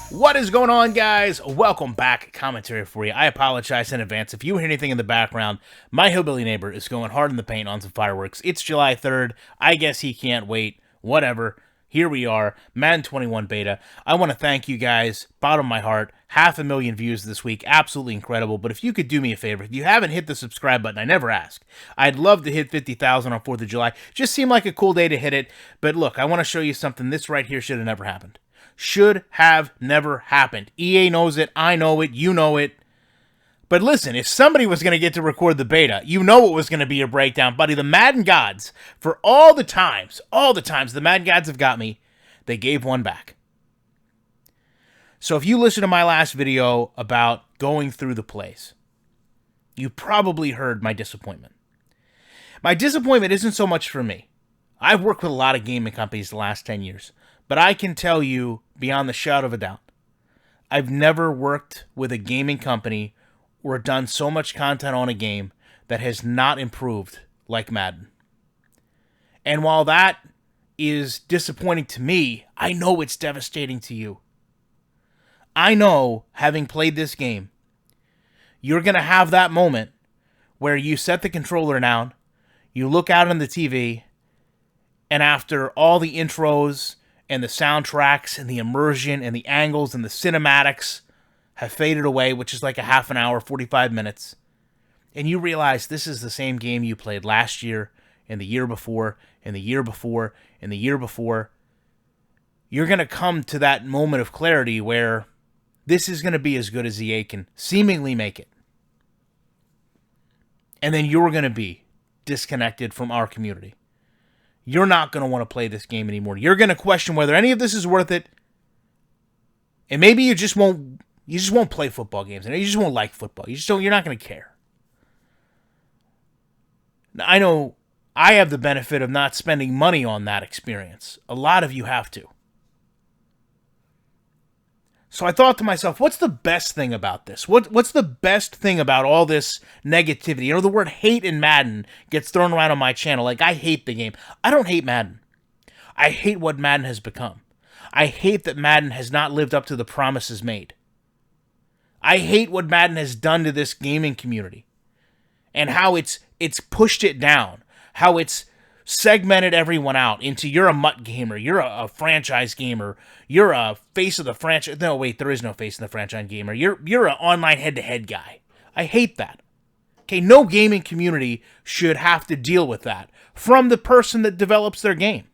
What is going on, guys? Welcome back. Commentary for you. I apologize in advance if you hear anything in the background. My hillbilly neighbor is going hard in the paint on some fireworks. It's July 3rd. I guess he can't wait. Whatever. Here we are, Madden 21 beta. I want to thank you guys, bottom of my heart. 500,000 views this week. Absolutely incredible. But if you could do me a favor, if you haven't hit the subscribe button, I never ask. I'd love to hit 50,000 on 4th of July. Just seemed like a cool day to hit it. But look, I want to show you something. This right here should have never happened. Should have never happened. EA knows it, I know it, you know it. But listen, if somebody was going to get to record the beta, you know it was going to be a breakdown. Buddy, the Madden gods, for all the times the Madden gods have got me, they gave one back. So if you listen to my last video about going through the plays, you probably heard my disappointment. My disappointment isn't so much for me. I've worked with a lot of gaming companies the last 10 years. But I can tell you, beyond the shadow of a doubt, I've never worked with a gaming company or done so much content on a game that has not improved like Madden. And while that is disappointing to me, I know it's devastating to you. I know, having played this game, you're going to have that moment where you set the controller down, you look out on the TV, and after all the intros and the soundtracks and the immersion and the angles and the cinematics have faded away, which is like a half an hour, 45 minutes, and you realize this is the same game you played last year and the year before and the year before and the year before, you're going to come to that moment of clarity where this is going to be as good as EA can seemingly make it. And then you're going to be disconnected from our community. You're not going to want to play this game anymore. You're going to question whether any of this is worth it. And maybe you just won't play football games. And you just won't like football. You're not going to care. Now, I know I have the benefit of not spending money on that experience. A lot of you have to. So I thought to myself, what's the best thing about this? What's the best thing about all this negativity? You know, the word hate in Madden gets thrown around on my channel. Like, I hate the game. I don't hate Madden. I hate what Madden has become. I hate that Madden has not lived up to the promises made. I hate what Madden has done to this gaming community and how it's pushed it down, how it's segmented everyone out into you're a MUT gamer, you're a franchise gamer, you're a face of the franchise. No, wait, there is no face of the franchise gamer. You're an online head-to-head guy. I hate that. Okay, no gaming community should have to deal with that from the person that develops their game.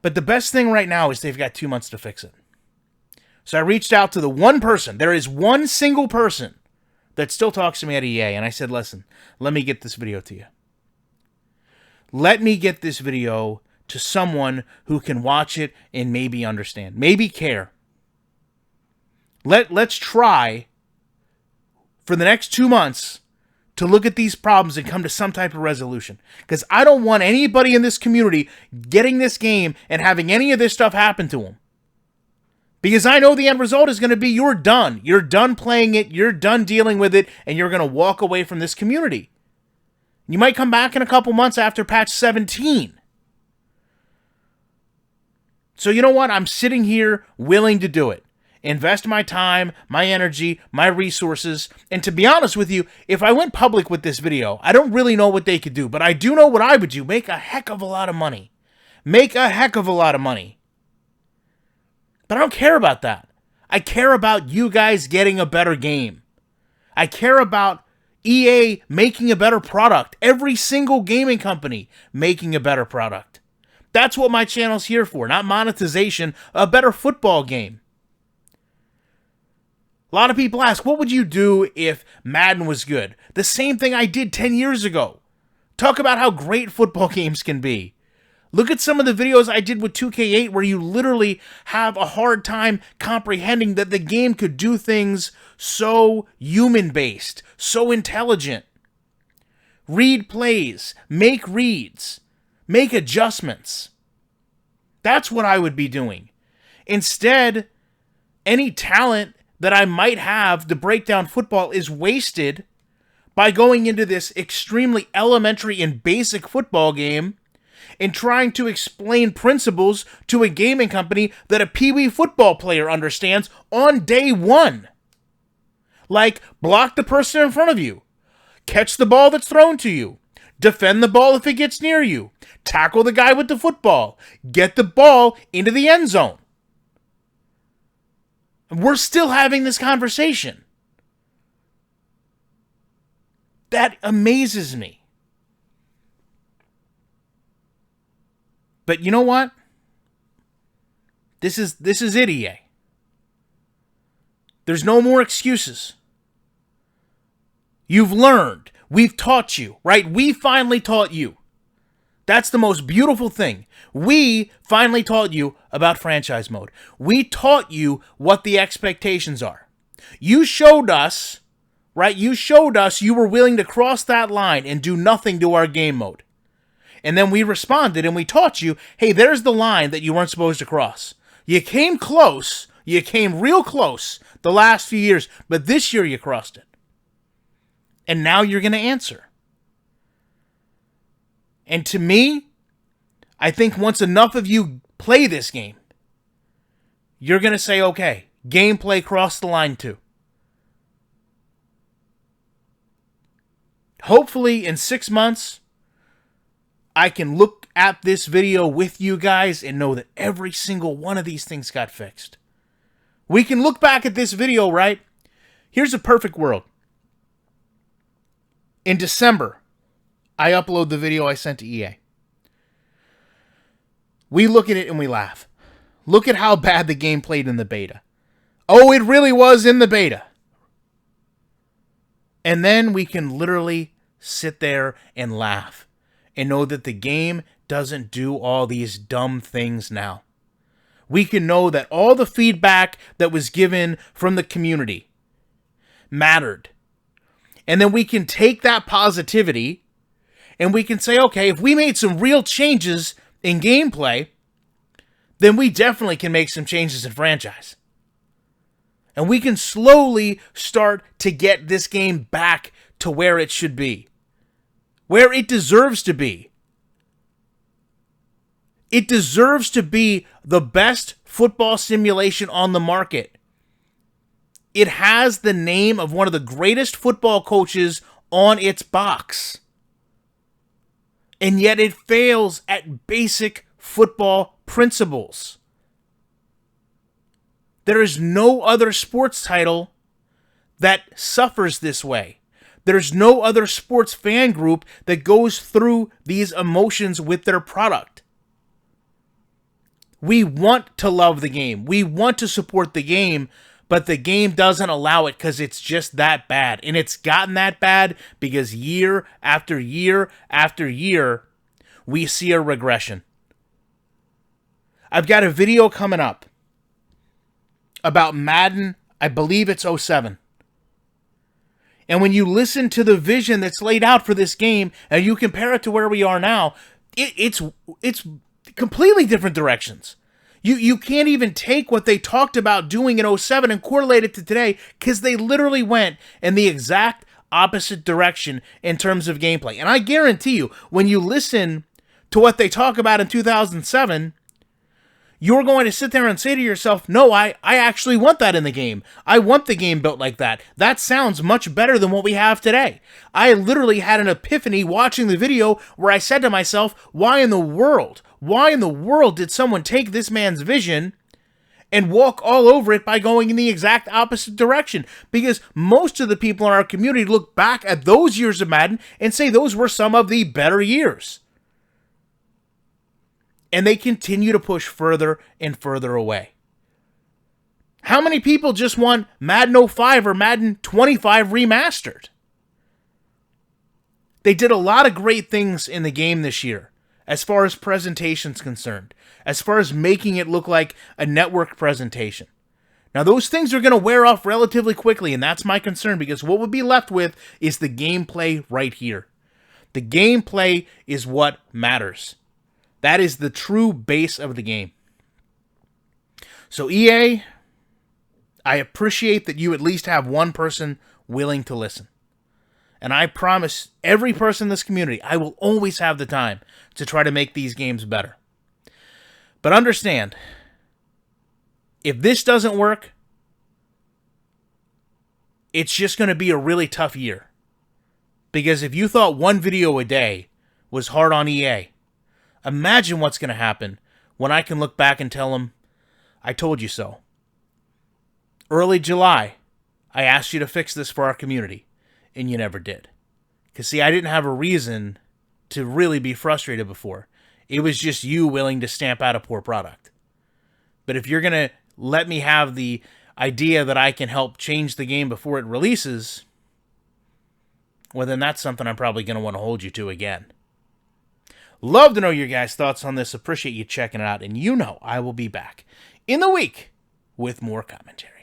But the best thing right now is they've got 2 months to fix it. So I reached out to the one person. There is one single person that still talks to me at EA, and I said, listen, let me get this video to you. Let me get this video to someone who can watch it and maybe understand, maybe care. Let's try for the next 2 months to look at these problems and come to some type of resolution. Because I don't want anybody in this community getting this game and having any of this stuff happen to them. Because I know the end result is going to be you're done. You're done playing it, you're done dealing with it, and you're going to walk away from this community. You might come back in a couple months after patch 17. So you know what? I'm sitting here willing to do it. Invest my time, my energy, my resources. And to be honest with you, if I went public with this video, I don't really know what they could do. But I do know what I would do. Make a heck of a lot of money. Make a heck of a lot of money. But I don't care about that. I care about you guys getting a better game. I care about EA making a better product. Every single gaming company making a better product. That's what my channel's here for. Not monetization, a better football game. A lot of people ask, what would you do if Madden was good? The same thing I did 10 years ago. Talk about how great football games can be. Look at some of the videos I did with 2K8 where you literally have a hard time comprehending that the game could do things so human-based, so intelligent. Read plays, make reads, make adjustments. That's what I would be doing. Instead, Any talent that I might have to break down football is wasted by going into this extremely elementary and basic football game and trying to explain principles to a gaming company that a peewee football player understands on day one. Like, block the person in front of you, catch the ball that's thrown to you, defend the ball if it gets near you, tackle the guy with the football, get the ball into the end zone. We're still having this conversation. That amazes me. But you know what? This is it, EA. There's no more excuses. You've learned. We've taught you, right? We finally taught you. That's the most beautiful thing. We finally taught you about franchise mode. We taught you what the expectations are. You showed us, right? You showed us you were willing to cross that line and do nothing to our game mode. And then we responded and we taught you, hey, there's the line that you weren't supposed to cross. You came close. You came real close the last few years, but this year you crossed it. And now you're going to answer. And to me, I think once enough of you play this game, you're going to say, okay, gameplay crossed the line too. Hopefully in 6 months, I can look at this video with you guys and know that every single one of these things got fixed. We can look back at this video, right? Here's a perfect world. In December, I upload the video I sent to EA. We look at it and we laugh. Look at how bad the game played in the beta. Oh, it really was in the beta. And then we can literally sit there and laugh and know that the game doesn't do all these dumb things now. We can know that all the feedback that was given from the community mattered. And then we can take that positivity and we can say, okay, if we made some real changes in gameplay, then we definitely can make some changes in franchise. And we can slowly start to get this game back to where it should be. Where it deserves to be. It deserves to be the best football simulation on the market. It has the name of one of the greatest football coaches on its box. And yet it fails at basic football principles. There is no other sports title that suffers this way. There's no other sports fan group that goes through these emotions with their product. We want to love the game. We want to support the game, but the game doesn't allow it because it's just that bad. And it's gotten that bad because year after year after year, we see a regression. I've got a video coming up about Madden, I believe it's 07. And when you listen to the vision that's laid out for this game and you compare it to where we are now, it's completely different directions. You can't even take what they talked about doing in 07 and correlate it to today because they literally went in the exact opposite direction in terms of gameplay. And I guarantee you, when you listen to what they talk about in 2007, you're going to sit there and say to yourself, no, I actually want that in the game. I want the game built like that. That sounds much better than what we have today. I literally had an epiphany watching the video where I said to myself, why in the world did someone take this man's vision and walk all over it by going in the exact opposite direction? Because most of the people in our community look back at those years of Madden and say those were some of the better years. And they continue to push further and further away. How many people just want Madden 05 or Madden 25 remastered? They did a lot of great things in the game this year, as far as presentation's concerned, as far as making it look like a network presentation. Now, those things are going to wear off relatively quickly, and that's my concern, because what we'll be left with is the gameplay right here. The gameplay is what matters. That is the true base of the game. So EA, I appreciate that you at least have one person willing to listen. And I promise every person in this community, I will always have the time to try to make these games better. But understand, if this doesn't work, it's just going to be a really tough year. Because if you thought one video a day was hard on EA, imagine what's going to happen when I can look back and tell them, I told you so. Early July, I asked you to fix this for our community, and you never did. Because, see, I didn't have a reason to really be frustrated before. It was just you willing to stamp out a poor product. But if you're going to let me have the idea that I can help change the game before it releases, well, then that's something I'm probably going to want to hold you to again. Love to know your guys' thoughts on this. Appreciate you checking it out. And you know I will be back in the week with more commentary.